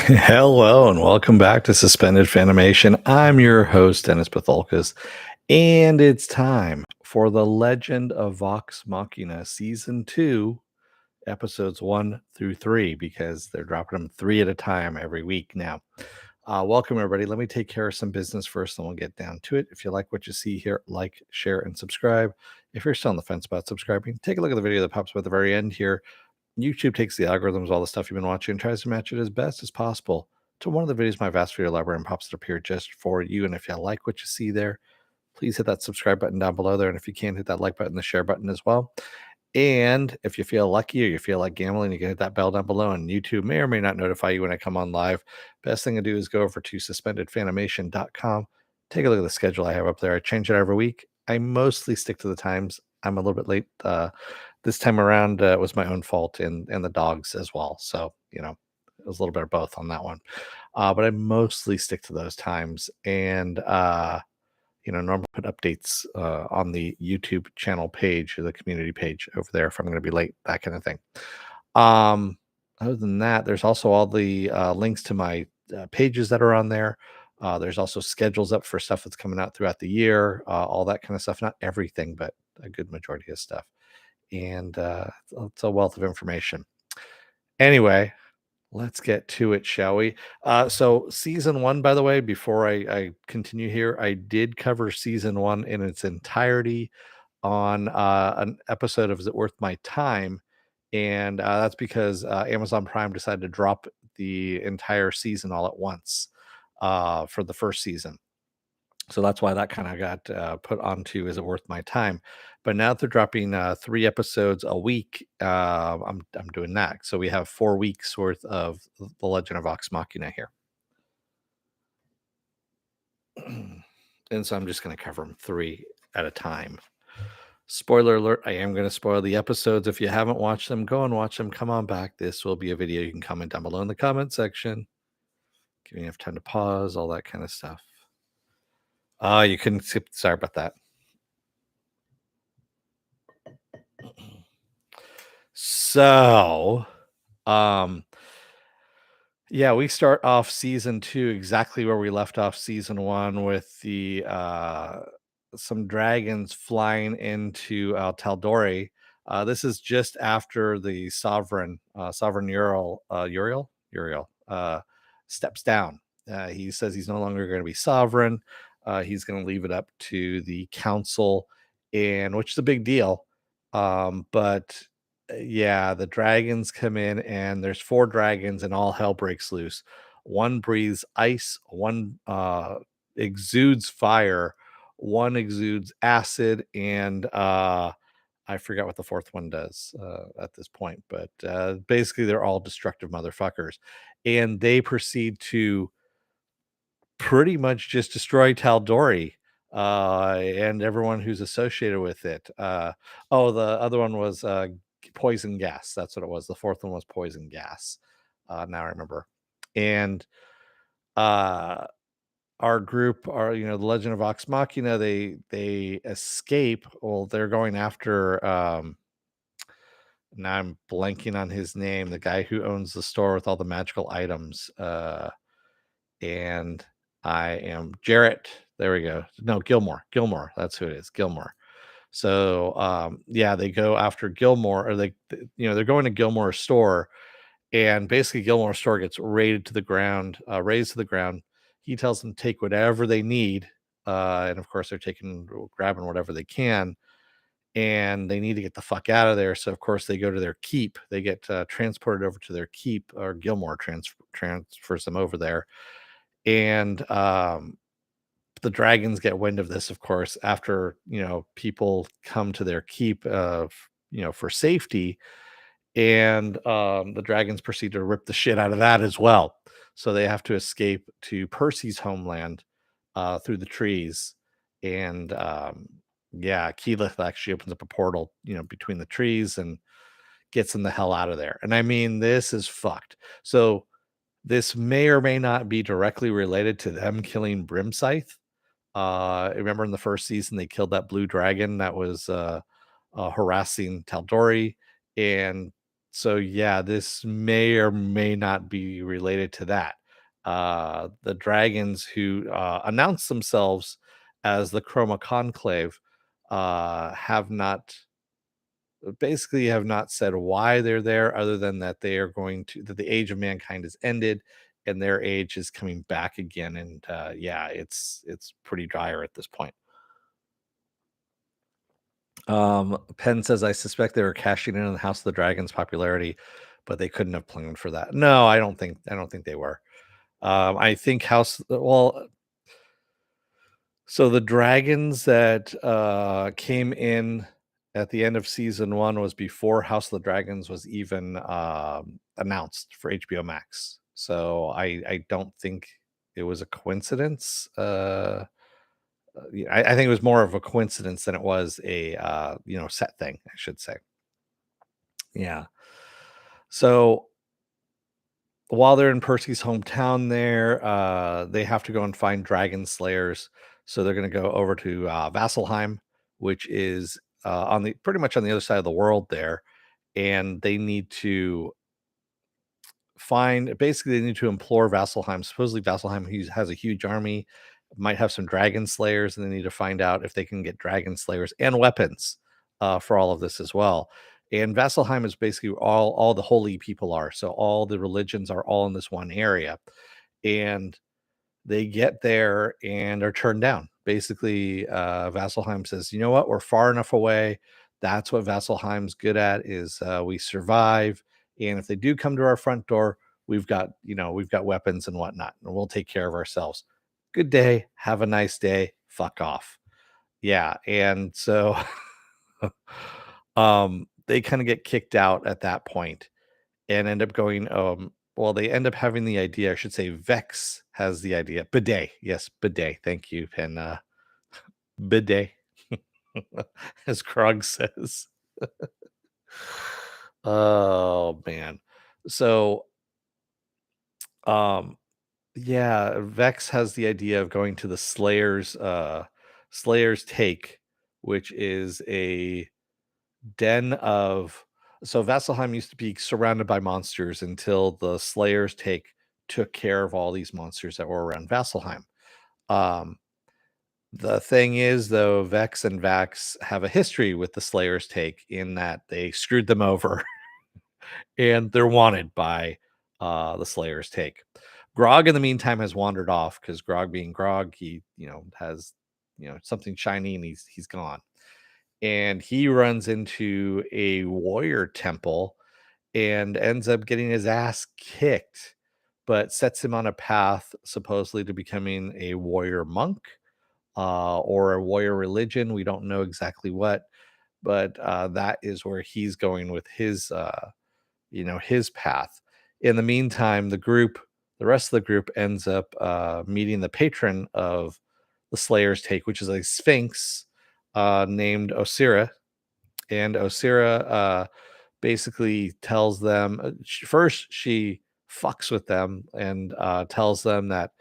Hello and welcome back to Suspended Fanimation. I'm your host, Dennis Patholkas, and it's time for The Legend of Vox Machina Season 2, Episodes 1 through 3, because they're dropping them 3 at a time every week now. Welcome, everybody. Let me take care of some business first, and we'll get down to it. If you like what you see here, like, share, and subscribe. If you're still on the fence about subscribing, take a look at the video that pops up at the very end here. YouTube takes the algorithms, all the stuff you've been watching, and tries to match it as best as possible to one of the videos in my vast video library and pops it up here just for you. And if you like what you see there, please hit that subscribe button down below there. And if you can, hit that like button, the share button as well. And if you feel lucky or you feel like gambling, you can hit that bell down below, and YouTube may or may not notify you when I come on live. Best thing to do is go over to suspendedfanimation.com. Take a look at the schedule I have up there. I change it every week. I mostly stick to the times. I'm a little bit late. This time around, it was my own fault and the dogs as well. So, it was a little bit of both on that one. But I mostly stick to those times. And, normally put updates on the YouTube channel page or the community page over there if I'm going to be late, that kind of thing. Other than that, there's also all the links to my pages that are on there. There's also schedules up for stuff that's coming out throughout the year, all that kind of stuff. Not everything, but a good majority of stuff. And it's a wealth of information. Anyway, let's get to it, shall we? So season 1, by the way, before I continue here, I did cover season 1 in its entirety on an episode of Is It Worth My Time? And that's because Amazon Prime decided to drop the entire season all at once for the first season. So that's why that kind of got put onto Is It Worth My Time? But now that they're dropping 3 episodes a week, I'm doing that. So we have 4 weeks worth of The Legend of Vox Machina here. And so I'm just going to cover them 3 at a time. Spoiler alert, I am going to spoil the episodes. If you haven't watched them, go and watch them. Come on back. This will be a video you can comment down below in the comment section. Give me enough time to pause, all that kind of stuff. You couldn't skip. Sorry about that. So, yeah, we start off season 2 exactly where we left off season 1 with the some dragons flying into tal'dorei. This is just after the sovereign Uriel steps down. He says he's no longer going to be sovereign. He's going to leave it up to the council, and which is a big deal. But yeah, the dragons come in, and there's 4 dragons, and all hell breaks loose. One breathes ice, one exudes fire, one exudes acid, and I forgot what the 4th one does at this point, but basically they're all destructive motherfuckers, and they proceed to pretty much just destroy tal'dorei and everyone who's associated with it. The other one was poison gas. That's what it was. The 4th one was poison gas. Now I remember. And our group are, the Legend of Vox Machina, they escape. Well, they're going after now I'm blanking on his name, the guy who owns the store with all the magical items. And I am Jarrett. There we go. No, Gilmore. That's who it is. Gilmore. So yeah, they go after Gilmore, or they're going to Gilmore's store, and basically Gilmore's store gets razed to the ground. He tells them to take whatever they need, and of course they're grabbing whatever they can, and they need to get the fuck out of there. So of course they go to their keep. They get transported over to their keep, or Gilmore transfers them over there, and the dragons get wind of this, of course, after people come to their keep for safety, and the dragons proceed to rip the shit out of that as well. So they have to escape to Percy's homeland through the trees, and yeah, Keyleth actually opens up a portal between the trees and gets them the hell out of there. And I mean, this is fucked. So this may or may not be directly related to them killing Brimscythe. Remember in the first season, they killed that blue dragon that was harassing tal'dorei, and So yeah, this may or may not be related to that. The dragons who announce themselves as the Chroma Conclave have not basically have not said why they're there, other than that they are going to that the age of mankind has ended and their age is coming back again. And yeah, it's pretty dire at this point. Penn says, I suspect they were cashing in on the House of the Dragon's popularity, but they couldn't have planned for that. No, I don't think they were. I think so the dragons that came in at the end of season one was before House of the Dragons was even announced for HBO Max. So I don't think it was a coincidence. Yeah, I think it was more of a coincidence than it was a set thing, I should say. Yeah. So while they're in Percy's hometown there, they have to go and find dragon slayers. So they're going to go over to Vasselheim, which is on the pretty much on the other side of the world there, and they need to find basically they need to implore Vasselheim. Supposedly Vasselheim has a huge army, might have some dragon slayers, and they need to find out if they can get dragon slayers and weapons for all of this as well. And Vasselheim is basically all the holy people are. So all the religions are all in this one area. And they get there and are turned down. Basically, Vasselheim says, "You know what? We're far enough away. That's what Vasselheim's good at is we survive. And if they do come to our front door, we've got weapons and whatnot, and we'll take care of ourselves. Good day. Have a nice day. Fuck off." Yeah, and so they kind of get kicked out at that point and end up going well, they end up having the idea, I should say Vex has the idea. Bidet, yes, bidet. Thank you, and bidet, as Krog says. Oh man. So um yeah, Vex has the idea of going to the Slayer's Take, which is a den of so Vasselheim used to be surrounded by monsters until the Slayers Take took care of all these monsters that were around Vasselheim. Um, the thing is, though, Vex and Vax have a history with the Slayers Take in that they screwed them over and they're wanted by the Slayers Take. Grog, in the meantime, has wandered off because Grog, being Grog, he has something shiny and he's gone, and he runs into a warrior temple and ends up getting his ass kicked, but sets him on a path supposedly to becoming a warrior monk or a warrior religion. We don't know exactly what, but that is where he's going with his path. In the meantime, the rest of the group ends up meeting the patron of the Slayer's Take, which is a sphinx named Osira. And Osira basically tells them first she fucks with them and tells them that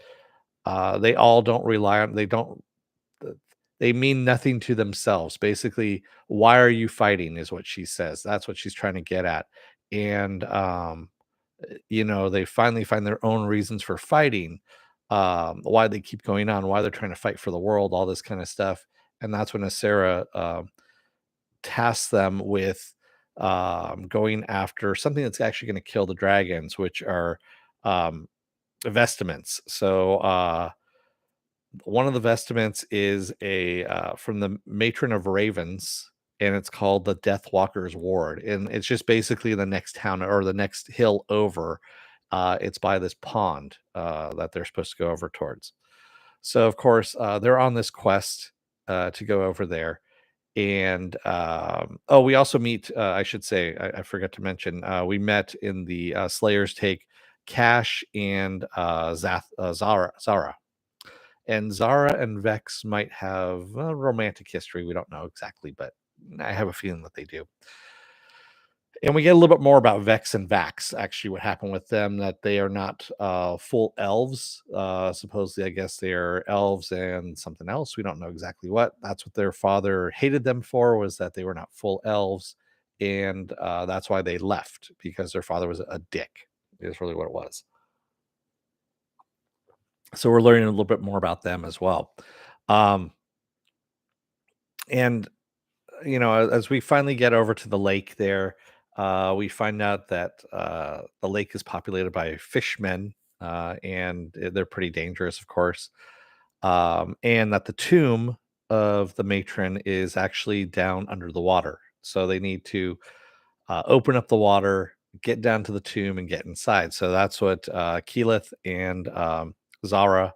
they all don't rely on they don't they mean nothing to themselves. Basically, why are you fighting is what she says. That's what she's trying to get at. And they finally find their own reasons for fighting, why they keep going on, why they're trying to fight for the world, all this kind of stuff. And that's when Sarah tasks them with going after something that's actually going to kill the dragons, which are um, vestments. So one of the vestments is a from the matron of ravens, and it's called the Deathwalker's Ward, and it's just basically the next town or the next hill over. It's by this pond that they're supposed to go over towards. So of course they're on this quest to go over there. And oh, we also meet, I should say, I forgot to mention, we met in the Slayers Take Cash and Zara. And Zara and Vex might have a romantic history. We don't know exactly, but I have a feeling that they do. And we get a little bit more about Vex and Vax, actually, what happened with them, that they are not full elves. Supposedly, I guess they are elves and something else. We don't know exactly what. That's what their father hated them for, was that they were not full elves. and that's why they left, because their father was a dick. Is really what it was. So we're learning a little bit more about them as well. Um, and as we finally get over to the lake there, we find out that the lake is populated by fishmen, and they're pretty dangerous, of course. And that the tomb of the matron is actually down under the water. So they need to open up the water, get down to the tomb, and get inside. So that's what Keyleth and Zara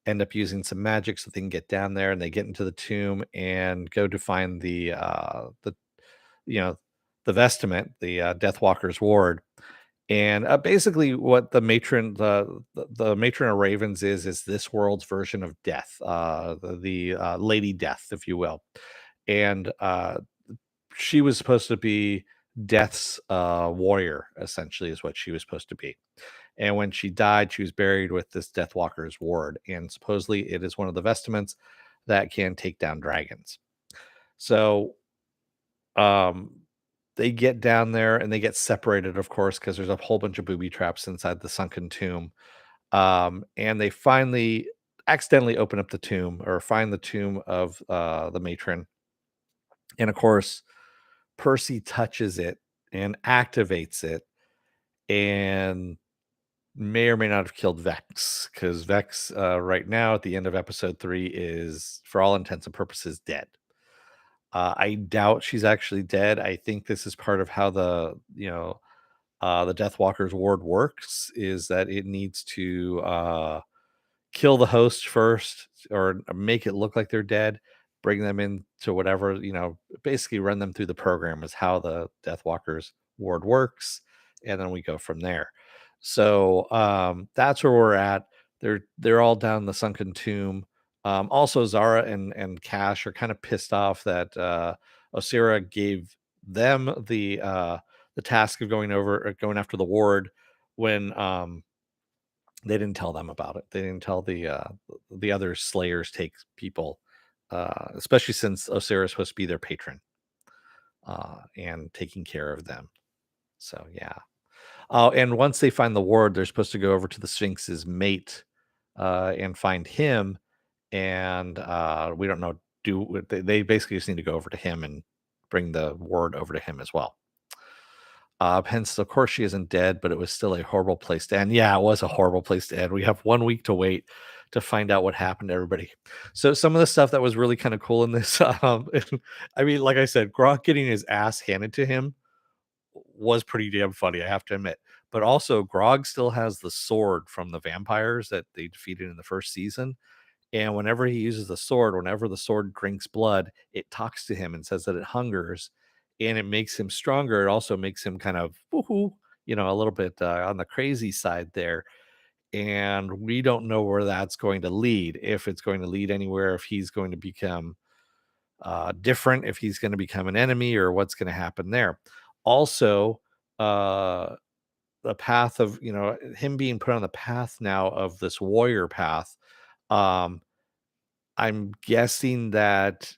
end up using some magic so they can get down there, and they get into the tomb and go to find the you know the vestment, the Deathwalker's ward. And basically, what the matron of Ravens is this world's version of death, the Lady Death, if you will. And she was supposed to be Death's warrior, essentially, is what she was supposed to be. And when she died, she was buried with this Deathwalker's ward, and supposedly it is one of the vestments that can take down dragons. So um, they get down there and they get separated, of course, because there's a whole bunch of booby traps inside the sunken tomb. And they finally accidentally open up the tomb, or find the tomb of the matron. And of course, Percy touches it and activates it, and may or may not have killed Vex, because Vex, right now at the end of episode 3, is, for all intents and purposes, dead. I doubt she's actually dead. I think this is part of how the Deathwalker's ward works, is that it needs to kill the host first, or make it look like they're dead, bring them into whatever, basically run them through the program, is how the Deathwalker's ward works, and then we go from there. So that's where we're at. They're all down the sunken tomb. Also, Zara and Cash are kind of pissed off that Osira gave them the task of going after the ward, when they didn't tell them about it. They didn't tell the other slayers take people, especially since Osira is supposed to be their patron, and taking care of them. So yeah. Oh, and once they find the ward, they're supposed to go over to the Sphinx's mate, and find him. And we don't know. They basically just need to go over to him and bring the ward over to him as well. Hence, of course, she isn't dead, but it was still a horrible place to end. Yeah, it was a horrible place to end. We have 1 week to wait to find out what happened to everybody. So some of the stuff that was really kind of cool in this, I mean, like I said, Grok getting his ass handed to him was pretty damn funny, I have to admit. But also, Grog still has the sword from the vampires that they defeated in the first season. And whenever he uses the sword, whenever the sword drinks blood, it talks to him and says that it hungers, and it makes him stronger. It also makes him kind of, woohoo, a little bit on the crazy side there. And we don't know where that's going to lead, if it's going to lead anywhere, if he's going to become different, if he's going to become an enemy, or what's going to happen there. Also, uh, the path of, him being put on the path now of this warrior path. Um, I'm guessing that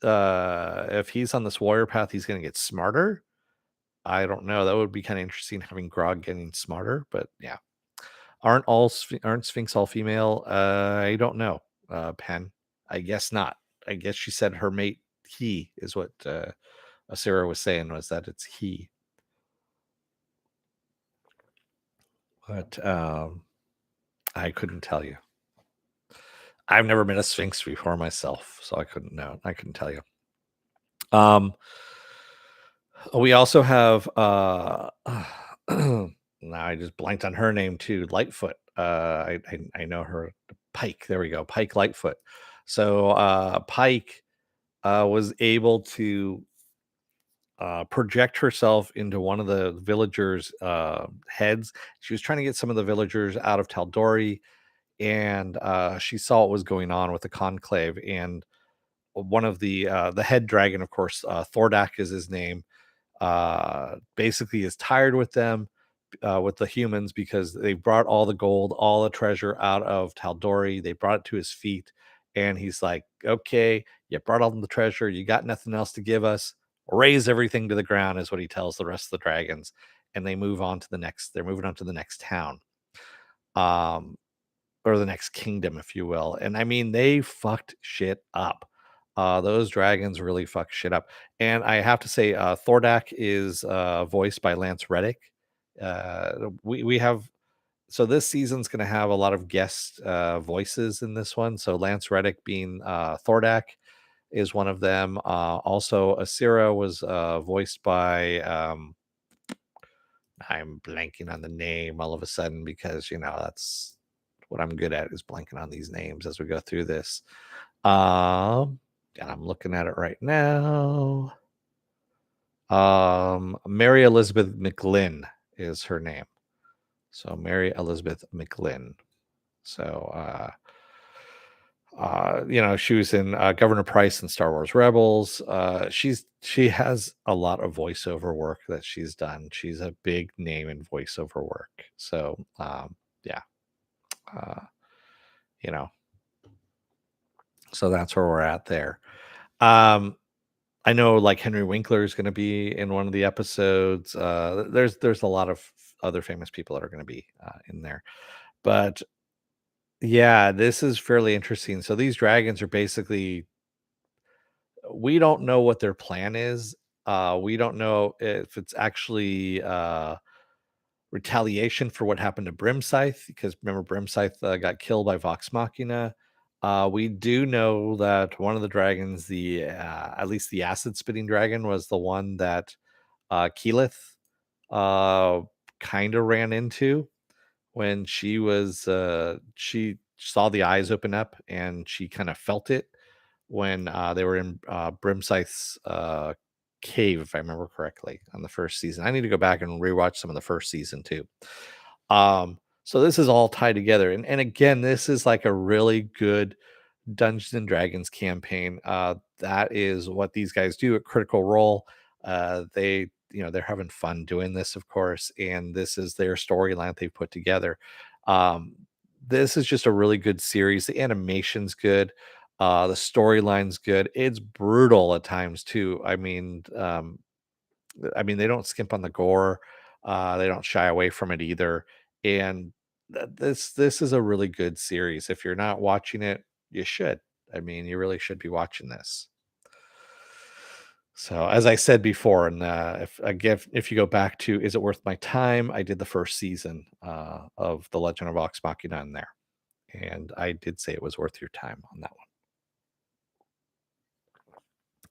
if he's on this warrior path, he's going to get smarter. I don't know. That would be kind of interesting, having Grog getting smarter. But yeah, aren't Sphinx all female? I don't know. Pen. I guess not. I guess she said her mate he is what Asira was saying, was that it's he. But I couldn't tell you. I've never been a Sphinx before myself, so I couldn't know. I couldn't tell you. We also have now I just blanked on her name too, Lightfoot. I know her. Pike. There we go. Pike Lightfoot. So Pike was able to project herself into one of the villagers' heads. She was trying to get some of the villagers out of tal'dorei, and she saw what was going on with the conclave. And one of the head dragon, of course, Thordak is his name, basically is tired with them, with the humans, because they brought all the gold, all the treasure out of tal'dorei. They brought it to his feet, and he's like, okay, you brought all the treasure, you got nothing else to give us, raise everything to the ground, is what he tells the rest of the dragons, and they move on to the next. They're moving on to the next town, um, or the next kingdom, if you will. And I mean, they fucked shit up. Those dragons really fucked shit up. And I have to say, Thordak is voiced by Lance Reddick. We have so this season's going to have a lot of guest voices in this one. So Lance Reddick being Thordak is one of them. Also, Asira was voiced by I'm blanking on the name all of a sudden because that's what I'm good at is blanking on these names as we go through this. And I'm looking at it right now. Mary Elizabeth McGlynn is her name. So Mary Elizabeth McGlynn. So she was in Governor Price and Star Wars Rebels. She has a lot of voiceover work that she's done. She's a big name in voiceover work. So yeah, uh, you know, so that's where we're at there. I know like Henry Winkler is going to be in one of the episodes. There's a lot of other famous people that are going to be in there, but yeah, this is fairly interesting. So these dragons are basically, we don't know what their plan is. We don't know if it's actually retaliation for what happened to Brimscythe, because remember Brimscythe got killed by Vox Machina. We do know that one of the dragons, the at least the acid spitting dragon, was the one that Keyleth uh, kind of ran into when she saw the eyes open up, and she kind of felt it when they were in Brimscythe's cave, if I remember correctly, on the first season. I need to go back and rewatch some of the first season too. So this is all tied together, and again, this is like a really good Dungeons and Dragons campaign. That is what these guys do at Critical Role. They're having fun doing this, of course, and this is their storyline they've put together. Um, this is just a really good series. The animation's good. The storyline's good. It's brutal at times too. I mean, they don't skimp on the gore. They don't shy away from it either. And this is a really good series. If you're not watching it, you should. I mean, you really should be watching this. So, as I said before, and if you go back to "Is It Worth My Time?" I did the first season of The Legend of Vox Machina in there, and I did say it was worth your time on that one.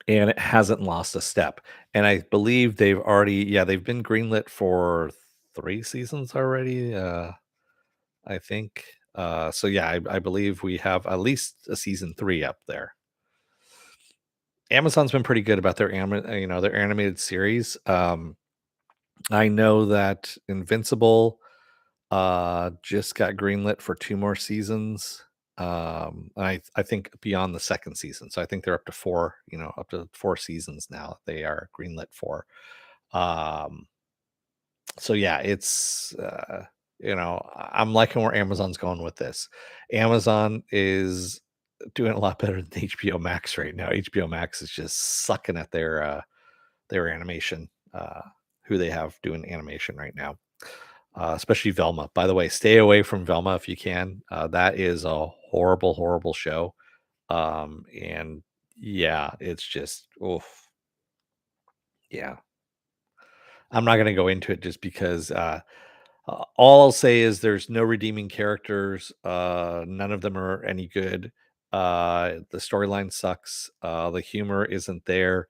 And it hasn't lost a step. And I believe they've been greenlit for 3 seasons already, I think. So yeah, I believe we have at least a season 3 up there. Amazon's been pretty good about their animated series. I know that Invincible just got greenlit for 2 more seasons. And I think beyond the second season. So I think they're up to 4 seasons now they are greenlit for. Um, so yeah, I'm liking where Amazon's going with this. Amazon is doing a lot better than HBO Max right now. HBO Max is just sucking at their animation, who they have doing animation right now, especially Velma. By the way, stay away from Velma if you can. That is a horrible, horrible show. And yeah, it's just, oof, yeah. I'm not going to go into it just because all I'll say is there's no redeeming characters. None of them are any good. The storyline sucks. The humor isn't there.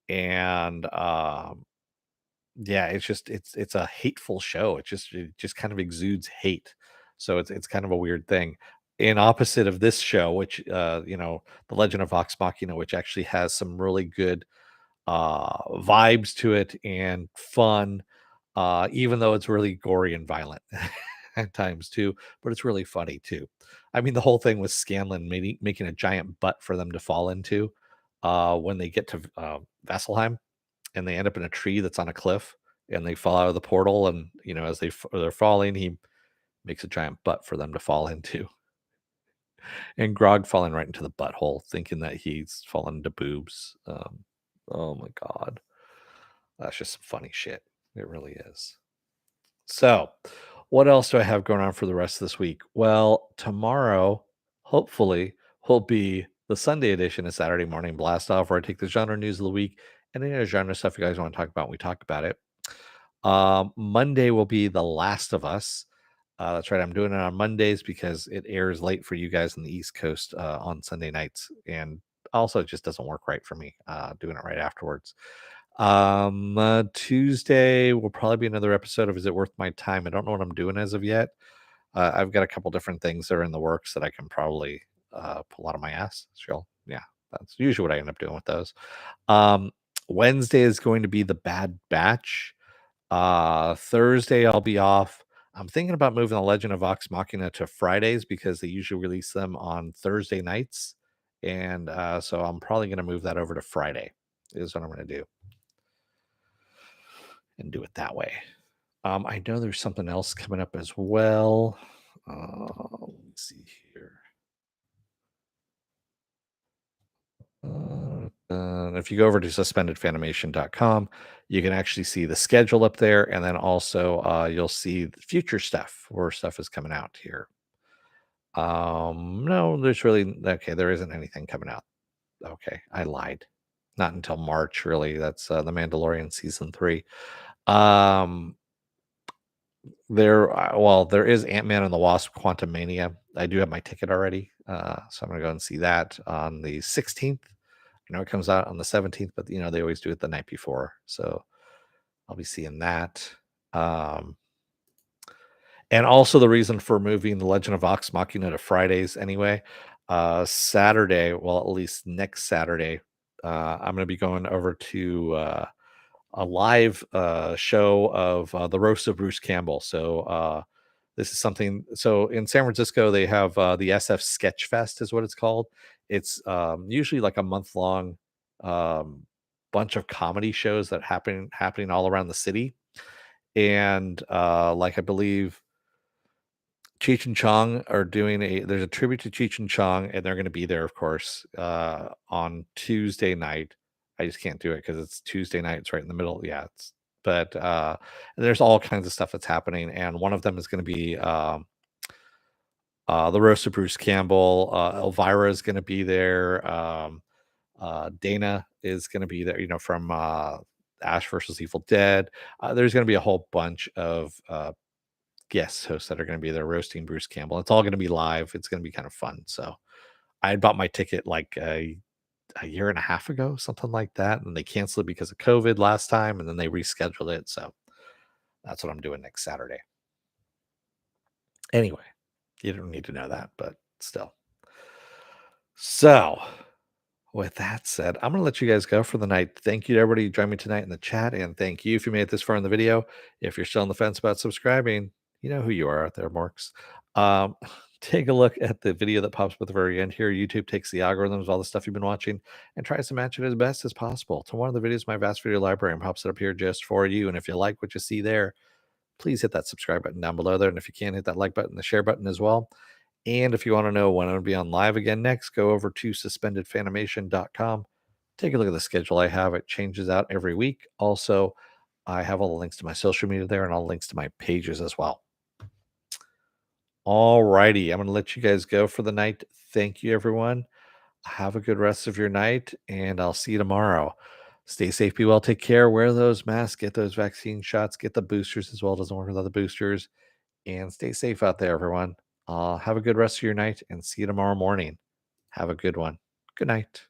And yeah, it's a hateful show. It just kind of exudes hate. So it's kind of a weird thing. In opposite of this show, which The Legend of Vox Machina, which actually has some really good vibes to it and fun, even though it's really gory and violent at times too, but it's really funny too. I mean, the whole thing with Scanlan making a giant butt for them to fall into when they get to Vasselheim, and they end up in a tree that's on a cliff, and they fall out of the portal, and as they're falling, he makes a giant butt for them to fall into, and Grog falling right into the butthole, thinking that he's fallen into boobs. Oh my god. That's just some funny shit. It really is. So, what else do I have going on for the rest of this week? Well, tomorrow, hopefully, will be the Sunday edition of Saturday Morning Blast Off, where I take the genre news of the week and any other genre stuff you guys want to talk about. We talk about it. Monday will be The Last of Us. That's right. I'm doing it on Mondays because it airs late for you guys on the East Coast on Sunday nights. And also, it just doesn't work right for me doing it right afterwards. Tuesday will probably be another episode of Is It Worth My Time? I don't know what I'm doing as of yet. I've got a couple different things that are in the works that I can probably pull out of my ass. Sure. Yeah, that's usually what I end up doing with those. Um, Wednesday is going to be The Bad Batch. Thursday I'll be off. I'm thinking about moving The Legend of Vox Machina to Fridays because they usually release them on Thursday nights. And so I'm probably going to move that over to Friday, is what I'm going to do and do it that way. I know there's something else coming up as well. Let me see here. If you go over to suspendedfanimation.com, you can actually see the schedule up there, and then also you'll see the future stuff where stuff is coming out here. No, there's really okay. There isn't anything coming out. Okay, I lied. Not until March, really. That's the Mandalorian season 3. There is Ant-Man and the Wasp: Quantumania. I do have my ticket already, so I'm gonna go and see that on the 16th. I know it comes out on the 17th, but they always do it the night before, so I'll be seeing that. Um, and also the reason for moving The Legend of Vox Machina to Fridays anyway. Saturday, well, at least next Saturday, I'm gonna be going over to a live show of the roast of Bruce Campbell. So this is something. So in San Francisco, they have the SF Sketch Fest, is what it's called. It's usually like a month long um, bunch of comedy shows that happening all around the city, and like I believe Cheech and Chong are doing there's a tribute to Cheech and Chong, and they're going to be there, of course, on Tuesday night. I just can't do it because it's Tuesday night. It's right in the middle. Yeah, but there's all kinds of stuff that's happening, and one of them is going to be the roast of Bruce Campbell. Elvira is going to be there. Dana is going to be there. From Ash versus Evil Dead. There's going to be a whole bunch of guest hosts that are going to be there roasting Bruce Campbell. It's all going to be live. It's going to be kind of fun. So I had bought my ticket like a year and a half ago, something like that, and they canceled it because of COVID last time, and then they rescheduled it. So that's what I'm doing next Saturday. Anyway, you don't need to know that, but still. So with that said, I'm going to let you guys go for the night. Thank you to everybody who joined me tonight in the chat, and thank you if you made it this far in the video. If you're still on the fence about subscribing, you know who you are out there, Morks. Um, take a look at the video that pops up at the very end here. YouTube takes the algorithms, all the stuff you've been watching, and tries to match it as best as possible to one of the videos in my vast video library and pops it up here just for you. And if you like what you see there, please hit that subscribe button down below there. And if you can, hit that like button, the share button as well. And if you want to know when I'm going to be on live again next, go over to suspendedfanimation.com. Take a look at the schedule I have. It changes out every week. Also, I have all the links to my social media there and all the links to my pages as well. All righty. I'm going to let you guys go for the night. Thank you, everyone. Have a good rest of your night, and I'll see you tomorrow. Stay safe, be well, take care, wear those masks, get those vaccine shots, get the boosters as well. It doesn't work without the boosters. And stay safe out there, everyone. Have a good rest of your night and see you tomorrow morning. Have a good one. Good night.